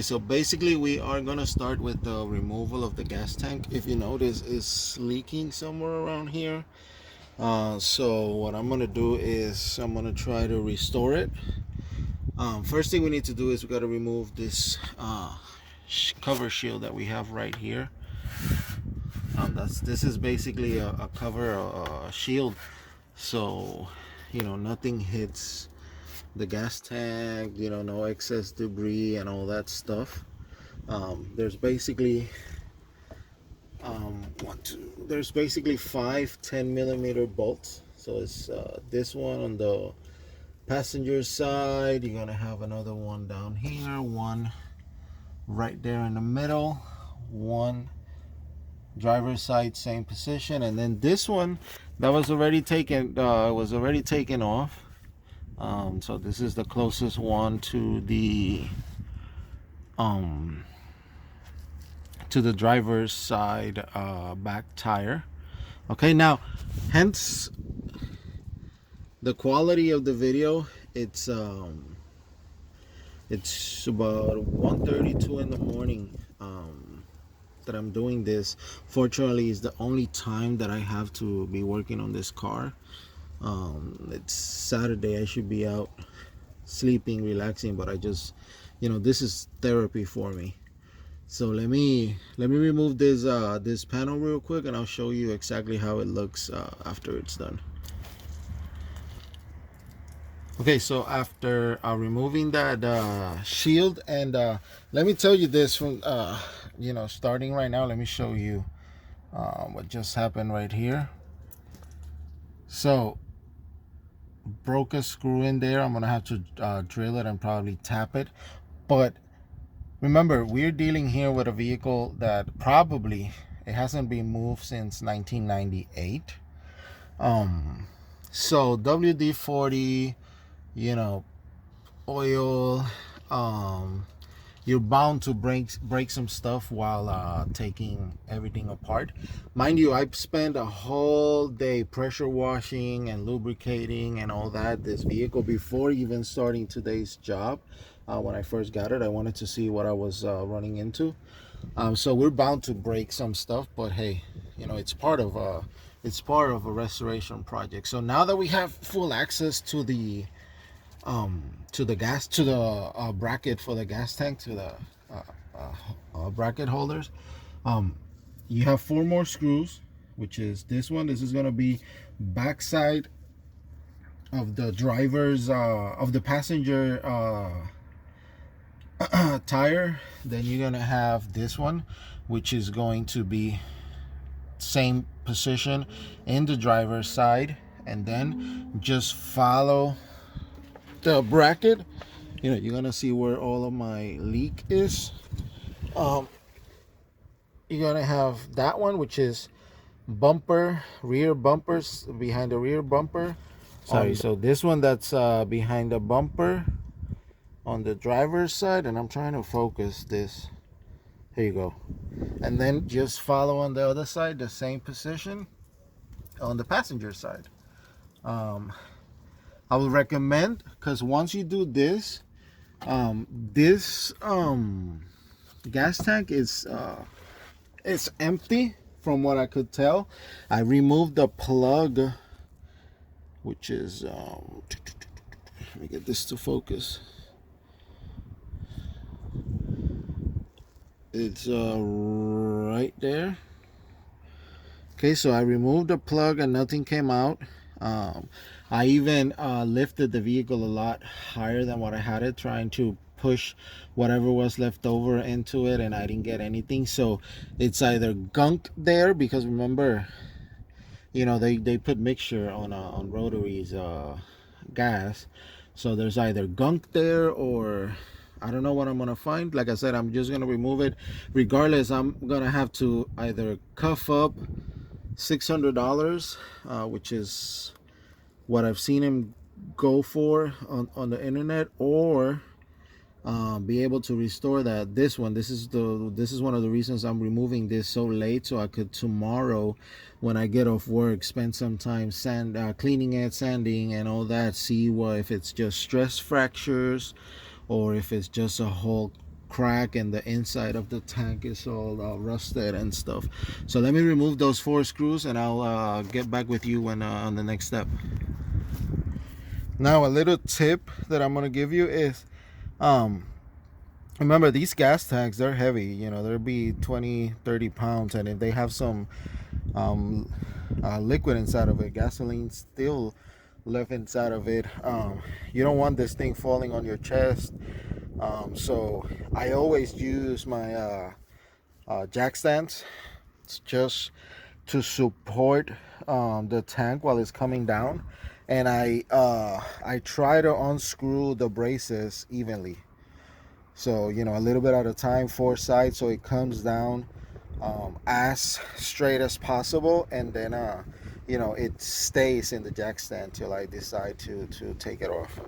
so basically we are gonna start with the removal of the gas tank. If you notice, it's leaking somewhere around here. So what I'm gonna do is I'm gonna try to restore it. First thing we need to do is we got to remove this cover shield that we have right here. This is basically a cover, a shield, so nothing hits the gas tank, no excess debris and all that stuff. There's basically there's basically 5 10mm bolts. So it's this one on the passenger side, you're gonna have another one down here, one right there in the middle, one driver's side, same position, and then this one that was already taken off. So this is the closest one to the driver's side back tire. Okay, now hence the quality of the video. It's about 1:32 in the morning that I'm doing this. Fortunately, it's the only time that I have to be working on this car. It's Saturday, I should be out sleeping, relaxing, but I just, this is therapy for me. So let me remove this panel real quick, and I'll show you exactly how it looks after it's done. Okay, so after removing that shield, and let me tell you this from starting right now, let me show you what just happened right here. So broke a screw in there. I'm gonna have to drill it and probably tap it, but remember, we're dealing here with a vehicle that probably it hasn't been moved since 1998. So WD-40, oil, you're bound to break some stuff while taking everything apart. Mind you, I've spent a whole day pressure washing and lubricating and all that this vehicle before even starting today's job. When I first got it, I wanted to see what I was running into. So we're bound to break some stuff, but hey, it's part of a restoration project. So now that we have full access to the bracket for the gas tank, to the bracket holders, you have 4 more screws, which is this one. This is going to be backside of the driver's of the passenger tire. Then you're going to have this one, which is going to be same position in the driver's side, and then just follow the bracket. You're gonna see where all of my leak is. You're gonna have that one, which is rear bumpers, behind the rear bumper. So this one that's behind the bumper on the driver's side, and I'm trying to focus this. Here you go. And then just follow on the other side, the same position on the passenger side. I would recommend, because once you do this, this gas tank is it's empty from what I could tell. I removed the plug, which is let me get this to focus. It's right there. Okay, so I removed the plug and nothing came out. I even lifted the vehicle a lot higher than what I had it, trying to push whatever was left over into it, and I didn't get anything. So it's either gunk there, because remember, they put mixture on rotaries gas, so there's either gunk there, or I don't know what I'm gonna find. Like I said, I'm just gonna remove it. Regardless, I'm gonna have to either cuff up $600, which is what I've seen him go for on the internet, or be able to restore that. This is one of the reasons I'm removing this so late, so I could tomorrow, when I get off work, spend some time cleaning it, sanding and all that, see if it's just stress fractures, or if it's just a whole crack and the inside of the tank is all rusted and stuff. So let me remove those 4 screws and I'll get back with you when on the next step. Now a little tip that I'm gonna give you is remember, these gas tanks, they're heavy, you know, they'll be 20-30 pounds, and if they have some liquid inside of it, gasoline still left inside of it, you don't want this thing falling on your chest. So I always use my jack stands just to support the tank while it's coming down, and I try to unscrew the braces evenly. So, you know, a little bit at a time, 4 sides, so it comes down as straight as possible, and then you know, it stays in the jack stand till I decide to take it off.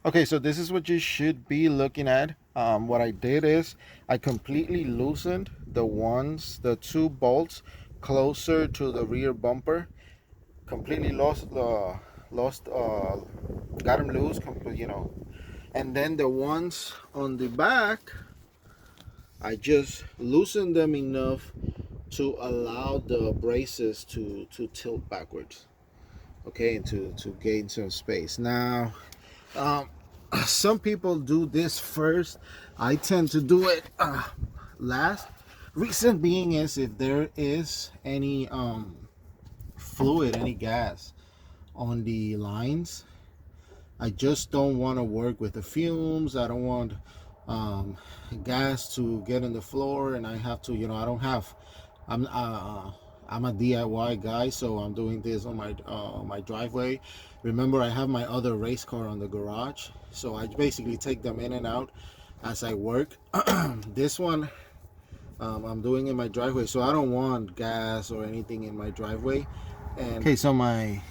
Okay, so this is what you should be looking at. What I did is I completely loosened the 2 bolts closer to the rear bumper. Completely got them loose, you know, and then the ones on the back, I just loosened them enough to allow the braces to tilt backwards, okay, and to gain some space. Now some people do this first. I tend to do it last. Reason being is if there is any fluid, any gas on the lines, I just don't want to work with the fumes. I don't want gas to get on the floor, and I have to, you know, I'm a DIY guy, so I'm doing this on my driveway. Remember, I have my other race car on the garage, so I basically take them in and out as I work. This one I'm doing in my driveway, so I don't want gas or anything in my driveway. And okay, so my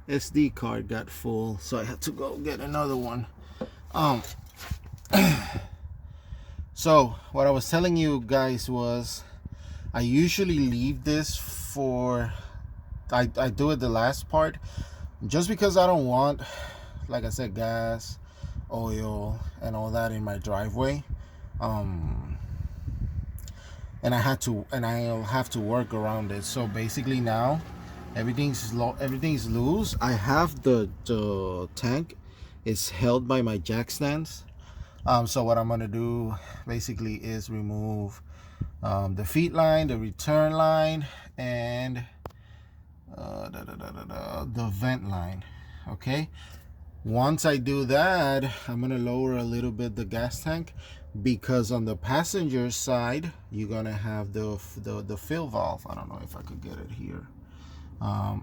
SD card got full, so I had to go get another one. So what I was telling you guys was I usually leave this for I do it the last part, just because I don't want, like I said, gas, oil, and all that in my driveway. And I'll have to work around it. So basically now everything's loose. I have the tank is held by my jack stands. So what I'm gonna do basically is remove the feed line, the return line, and the vent line. Okay, once I do that, I'm gonna lower a little bit the gas tank, because on the passenger side you're gonna have the fill valve. I don't know if I could get it here.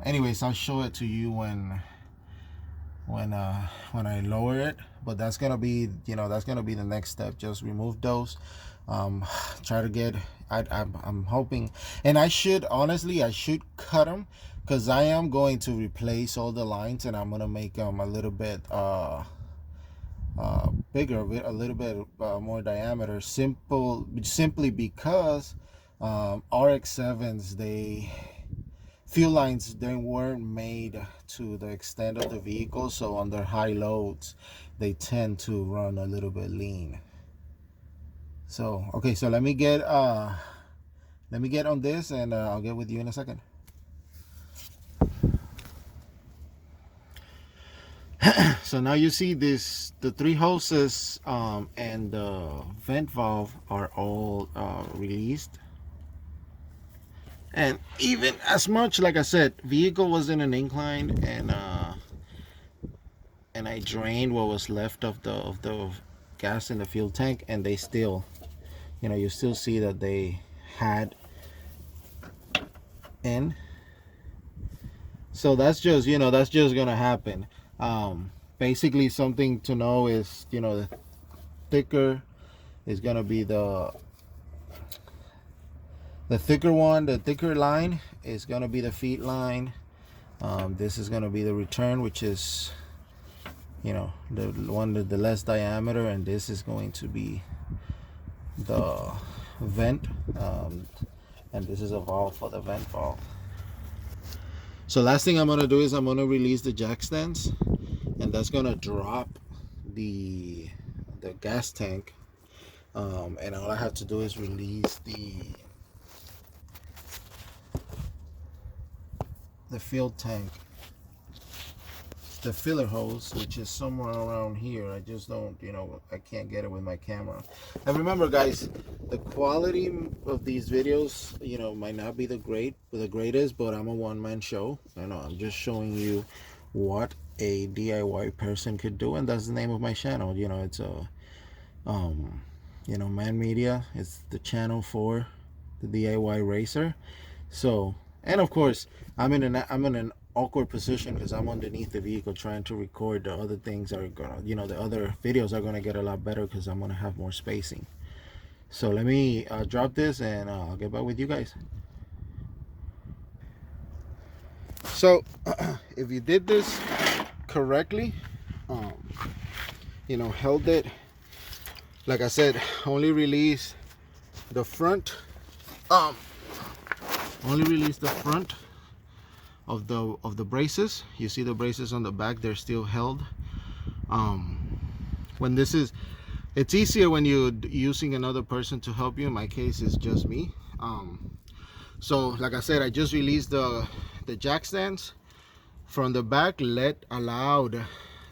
Anyways, I'll show it to you when I lower it, but that's gonna be, you know, that's gonna be the next step. Just remove those. Try to get, I'm hoping, and I should cut them, because I am going to replace all the lines, and I'm gonna make them a little bit bigger, a little bit more diameter, simply because RX7s, fuel lines, they weren't made to the extent of the vehicle, so under high loads they tend to run a little bit lean. So okay, so let me get on this, and I'll get with you in a second. So now you see this, the 3 hoses and the vent valve are all released. And even as much, like I said, vehicle was in an incline, and I drained what was left of the gas in the fuel tank, and they still, you know, you still see that they had in. So that's just, you know, that's just gonna happen. Basically, something to know is, you know, the thicker is gonna be the thicker one. The thicker line is gonna be the feed line. This is gonna be the return, which is, you know, the one with the less diameter, and this is going to be the vent, and this is a valve for the vent valve. So last thing I'm gonna do is I'm gonna release the jack stands, and that's gonna drop the gas tank, and all I have to do is release the fill tank, the filler hose, which is somewhere around here. I just don't, I can't get it with my camera. And remember, guys, the quality of these videos, might not be the greatest, but I'm a one-man show. I'm just showing you what a DIY person could do, and that's the name of my channel. It's a Man Media. It's the channel for the DIY racer. So, and of course, I'm in an awkward position because I'm underneath the vehicle trying to record. The other things are gonna, the other videos are gonna get a lot better because I'm gonna have more spacing. So let me drop this and I'll get back with you guys. So if you did this correctly, held it, like I said, only release the front, of the braces. You see the braces on the back, they're still held. When this is, it's easier when you're using another person to help you. In my case, it's just me. So like I said, I just released the jack stands from the back. Allowed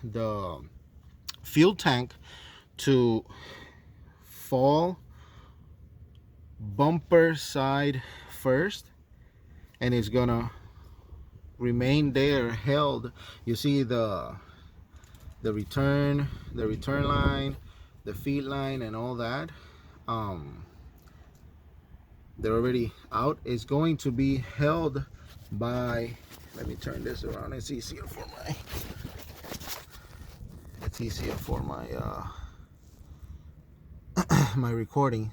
the fuel tank to fall bumper side first, and it's gonna remain there held. You see the return line, the feed line, and all that. They're already out. It's going to be held by, let me turn this around. It's easier for my my recording.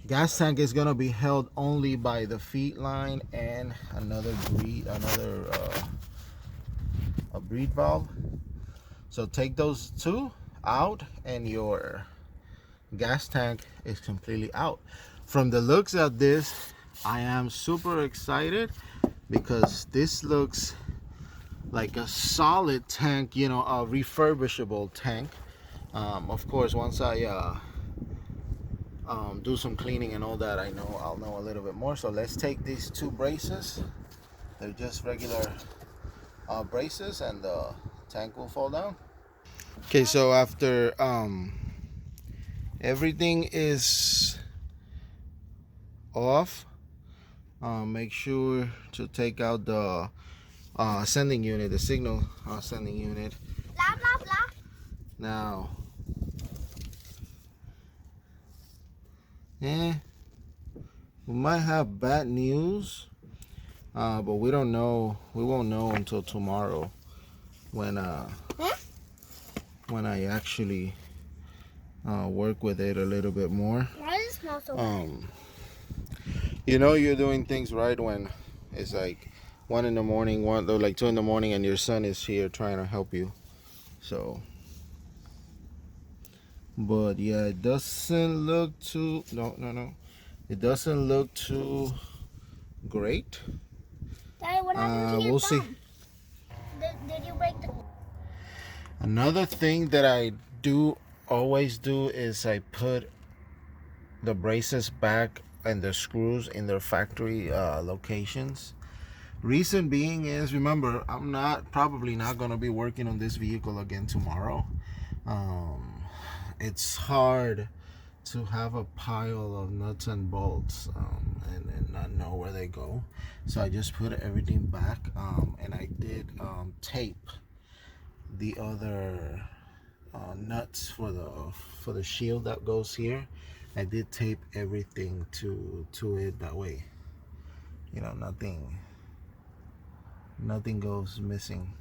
Gas tank is gonna be held only by the feed line and another a breed valve. So take those two out and your gas tank is completely out. From the looks of this, I am super excited because this looks like a solid tank, a refurbishable tank. Of course, once I do some cleaning and all that, I'll know a little bit more. So let's take these two braces. They're just regular braces, and the tank will fall down. Okay, so after everything is off, make sure to take out the sending unit, the signal sending unit. Blah, blah, blah. Now, we might have bad news, but we don't know. We won't know until tomorrow when I actually work with it a little bit more. Why does it smell so bad? You're doing things right when it's like 1 in the morning, like 2 in the morning, and your son is here trying to help you. So, but yeah, it doesn't look too. No. It doesn't look too great. Daddy, what happened to your we'll thumb? see. Did you break the... Another thing that I always do is I put the braces back and the screws in their factory locations. Reason being is, remember, I'm probably not going to be working on this vehicle again tomorrow. It's hard to have a pile of nuts and bolts and not know where they go. So I just put everything back, and I did tape the other nuts for the shield that goes here. I did tape everything to it, that way nothing goes missing.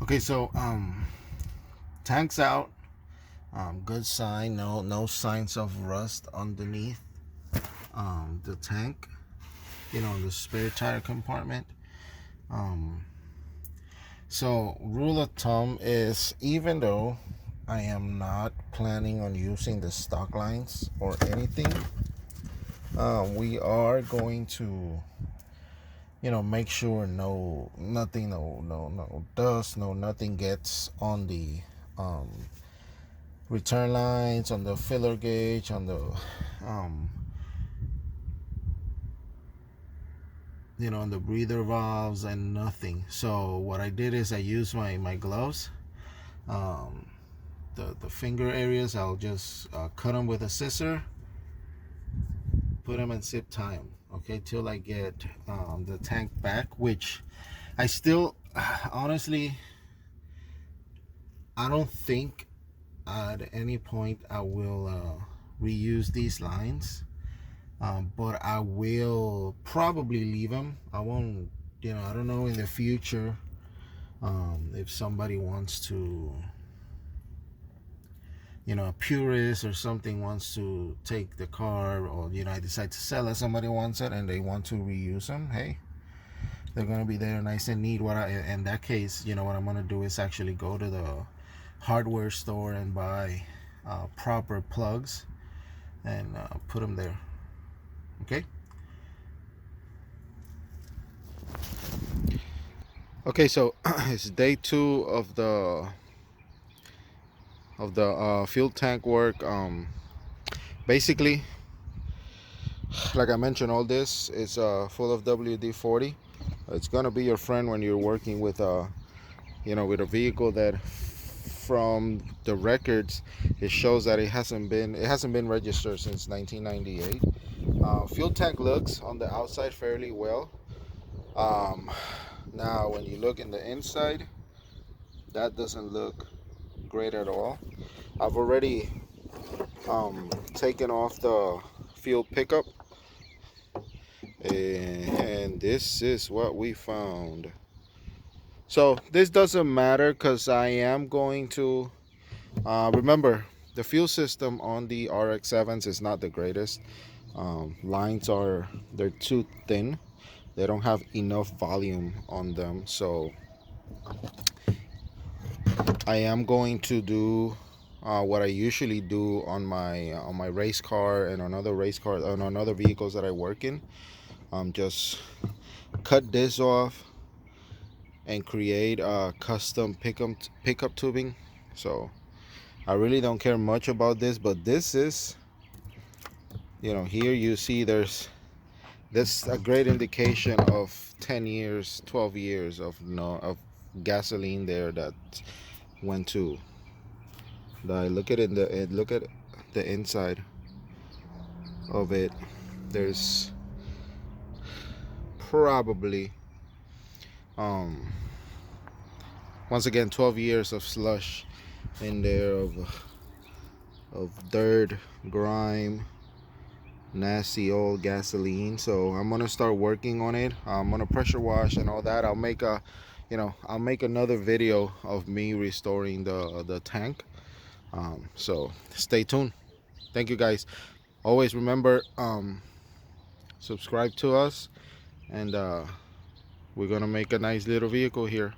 Okay, so tank's out. Good sign. No signs of rust underneath the tank, the spare tire compartment. So rule of thumb is, even though I am not planning on using the stock lines or anything, we are going to make sure nothing, no dust, nothing gets on the return lines, on the filler gauge, on the on the breather valves, and nothing. So what I did is I used my gloves, the finger areas. I'll just cut them with a scissor, put them in zip tie them, okay, till I get the tank back, which I still honestly, I don't think at any point I will reuse these lines, but I will probably leave them. I won't, I don't know in the future, if somebody wants to, a purist or something wants to take the car, or I decide to sell it, somebody wants it and they want to reuse them, hey, they're gonna be there nice and neat. In that case, what I'm gonna do is actually go to the hardware store and buy proper plugs and put them there. Okay. Okay, so it's day 2 of the fuel tank work. Basically, like I mentioned, all this is full of WD-40. It's gonna be your friend when you're working with with a vehicle that, from the records, it shows that it hasn't been registered since 1998. Fuel tank looks on the outside fairly well. Now when you look in the inside, that doesn't look great at all. I've already taken off the fuel pickup, and this is what we found. So this doesn't matter because I am going to remember, the fuel system on the RX7s is not the greatest. Lines they're too thin. They don't have enough volume on them, so I am going to do what I usually do on my race car and on other vehicles that I work in. Just cut this off and create a custom pickup tubing. So I really don't care much about this, but this is, here you see that's a great indication of 10 years, 12 years of gasoline there that went to. Look at the inside of it. There's probably once again 12 years of slush in there, of dirt, grime, nasty old gasoline. So I'm gonna start working on it. I'm gonna pressure wash and all that. I'll make another video of me restoring the tank. So stay tuned. Thank you guys. Always remember, subscribe to us, and we're gonna make a nice little vehicle here.